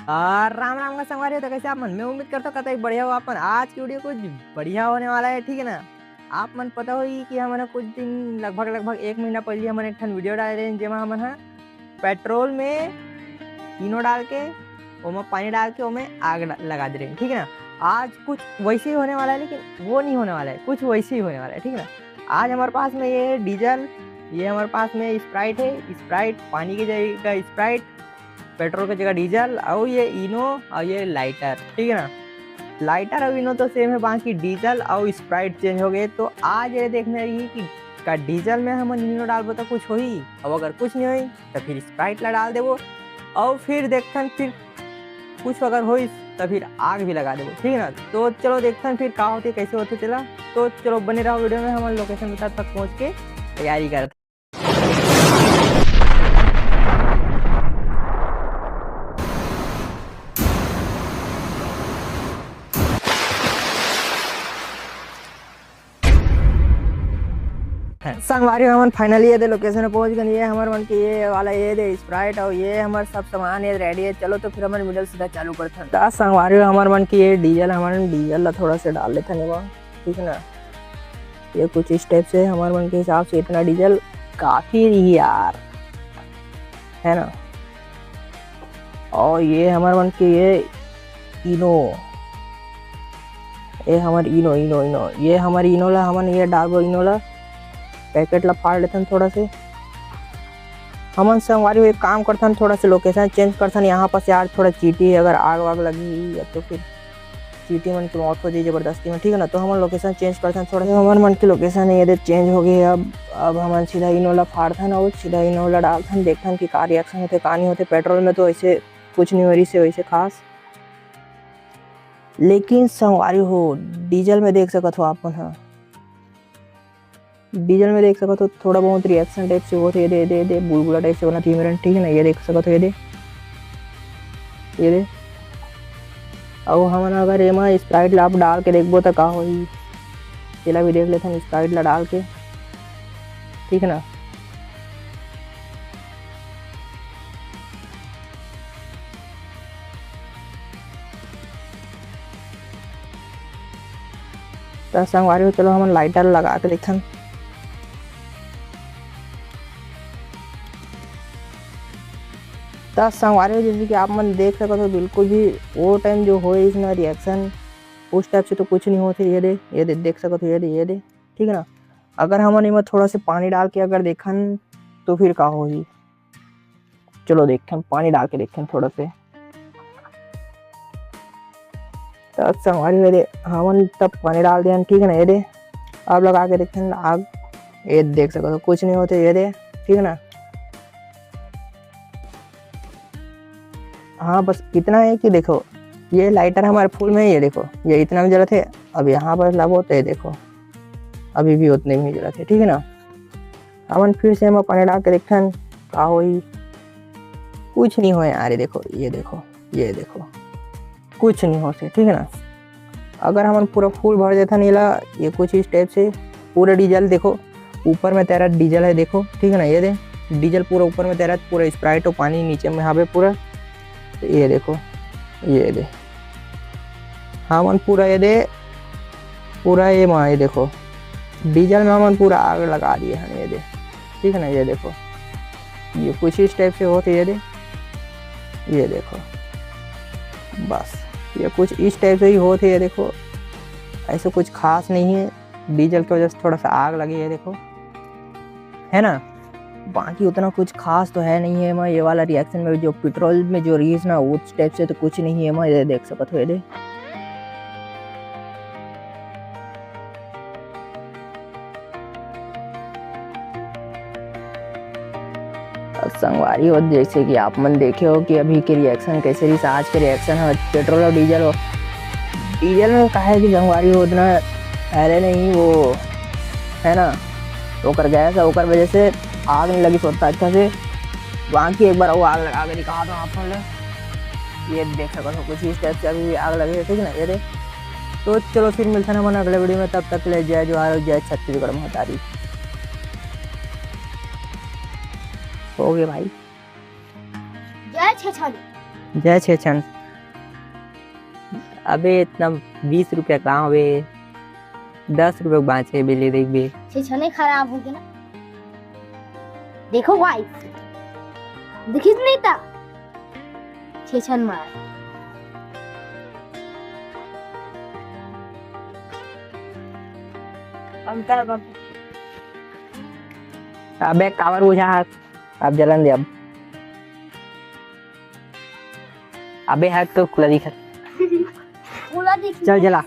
राम राम का संगवारी हो तो कैसे आप मन मैं उम्मीद करता हूँ कतई बढ़िया हो आप मन। आज की वीडियो कुछ बढ़िया होने वाला है, ठीक है ना। आप मन पता होगी कि हमने कुछ दिन लगभग एक महीना पहले हमने एक ठन वीडियो डाले रहे जेमा हमन हा पेट्रोल में इनो डाल के ओमा पानी डाल के ओमे लगा दे रहे हैं, ठीक है ना। आज कुछ वैसे ही होने वाला है, लेकिन वो नहीं होने वाला है, कुछ वैसे ही होने वाला है, ठीक है ना। आज हमारे पास में ये है डीजल, ये हमारे पास में स्प्राइट है, स्प्राइट पानी की जगह स्प्राइट, पेट्रोल की जगह डीजल, और ये इनो और ये लाइटर, ठीक है ना। लाइटर और इनो तो सेम है, बाकी डीजल और स्प्राइट चेंज हो गए। तो आज ये देखने रही कि का डीजल में हम इनो डालबो तो कुछ हो ही, और अगर कुछ नहीं हुई तो फिर स्प्राइट ला डाल देवो, और फिर देखते फिर कुछ अगर हो तो फिर आग भी लगा देवो, ठीक है ना। तो चलो देखते फिर क्या होती कैसे होते चला। तो चलो बने रहो वीडियो में, हमारे लोकेशन तक पहुँच के तैयारी करते। संगवारी हमन फाइनली ये दे लोकेशन पे पहुंच गए। ये हमारे मन की ये वाला ये दे स्प्राइट और ये हमारे सब सामान ये रेडी है। चलो तो फिर हमारे वीडियो सीधा चालू करते हैं। दस संगवारी हमारे मन की ये डीजल, हमारे डीजल ला थोड़ा सा डाल लेते हैं, ठीक है ना। ये कुछ स्टेप से हमारे मन के हिसाब से इतना डीजल काफी रही यार, है ना। और ये हमारे मन की ये इनो, ये हमारी इनो इनो इनो ये हमारी इनो ला हमन ये डालबो। इनो ला पैकेट ला फाड़ लेते हैं थोड़ा से। हमन संगवारी एक काम करते हैं, थोड़ा से लोकेशन चेंज करते हैं। यहाँ पर यार थोड़ा चीटी है, अगर आग वाग लगी या तो फिर चीटी मन की मौत हो जाए जबरदस्ती में, ठीक है ना। तो हम लोकेशन चेंज करते हैं थोड़ा सा। हमारे मन की लोकेशन है ये चेंज हो गई। अब हम सीधा इनोला फाड़ते हैं और सीधा इनोला डालते हैं, देखते हैं कि का रिएक्शन होते का नहीं होते। पेट्रोल में तो ऐसे कुछ नहीं हो रही से वैसे खास, लेकिन संगवारी हो डीजल में देख सकते हो आप। हाँ, डीजल में देख सको तो थोड़ा बहुत रिएक्शन टाइप से होते दे दे दे बुलबुला टाइप से बना थी मेरे, ठीक है ना। ये देख सको तो ये दे और हम अगर एमा स्प्राइट ला डाल के देखबो तो का होई, चला भी देख लेते हैं स्प्राइट ला डाल के, ठीक है ना। तो संगवारी हो चलो हम लाइटर लगा के देखते हैं। तो संगवारी जैसे कि आप मन देख सको तो बिल्कुल भी वो टाइम जो हो इसमें रिएक्शन उस टाइप से तो कुछ नहीं होते। ये दे देख सको तो ये दे, ठीक है ना। अगर हमन इमें थोड़ा से पानी डाल के अगर देखन तो फिर का हो ही। चलो देखते हैं पानी डाल के देखते हैं थोड़ा से। तो संगवारी ये दे हमन तब पानी डाल दिया, ठीक है ना। ये दे अब लगा के देखते हैं आग, ये देख सको तो कुछ नहीं होते। ये दे, ठीक है ना। हाँ बस इतना है कि देखो ये लाइटर हमारे फुल में, ये देखो ये इतना में जरूरत है। अब यहाँ पर लगो तो ये देखो अभी भी उतने में जरूरत है, ठीक है ना। हमन फिर से हम पानी डाल के देखते हैं का होई। कुछ नहीं हो यार, ये देखो कुछ नहीं होते, ठीक है ना। अगर हमन पूरा फुल भर देता नीला ये कुछ इस टाइप से पूरा डीजल देखो ऊपर में तेरा डीजल है, देखो ठीक है ना। ये दे डीजल पूरा ऊपर में तेरा, पूरा स्प्राइट और पानी नीचे में यहाँ पे पूरा। ये देखो ये दे हमन पूरा ये दे पूरा ये माँ, ये देखो डीजल में हमन पूरा आग लगा दिए हैं, ये दे ठीक है ना। ये देखो ये कुछ इस टाइप से होते, ये देखो बस ये कुछ इस टाइप से ही होते। ये देखो ऐसे कुछ खास नहीं है, डीजल की वजह से थोड़ा सा आग लगी है, देखो है ना। बाकी उतना कुछ खास तो है नहीं है। मैं ये वाला रिएक्शन में जो पेट्रोल में जो रीज ना उस टाइप से तो कुछ नहीं है। मैं ये देख सकता हूँ, ये दे संगवारी हो जैसे कि आप मन देखे हो कि अभी के रिएक्शन कैसे रही, आज के रिएक्शन है पेट्रोल और डीजल हो। डीजल में कहा है कि संगवारी हो उतना पहले नहीं वो है ना, ओकर गैस है ओकर वजह से आग नहीं लगी सोचता अच्छा से। वहाँ की एक बार वो आग लगा के दिखा दो आप लोग, ये देख सको तो कुछ इस टाइप से अभी आग लगी है, ठीक है ना। ये देख तो चलो फिर मिलते हैं हमारे अगले वीडियो में, तब तक ले जय जोहार जय छत्तीसगढ़ महतारी। हो गए भाई, जय छछन। जय छेछन। अबे इतना 20 रुपया कहाँ बे, 10 रुपये बाँचे बेले देख बे। छेछने खराब हो गया ना। देखो भाई, दिखिस नहीं था छेछन मार। अबे कावर बुझा हाथ, अब जलन दे अब। अबे हाथ तो खुला दिखा। खुला दिख चल जला।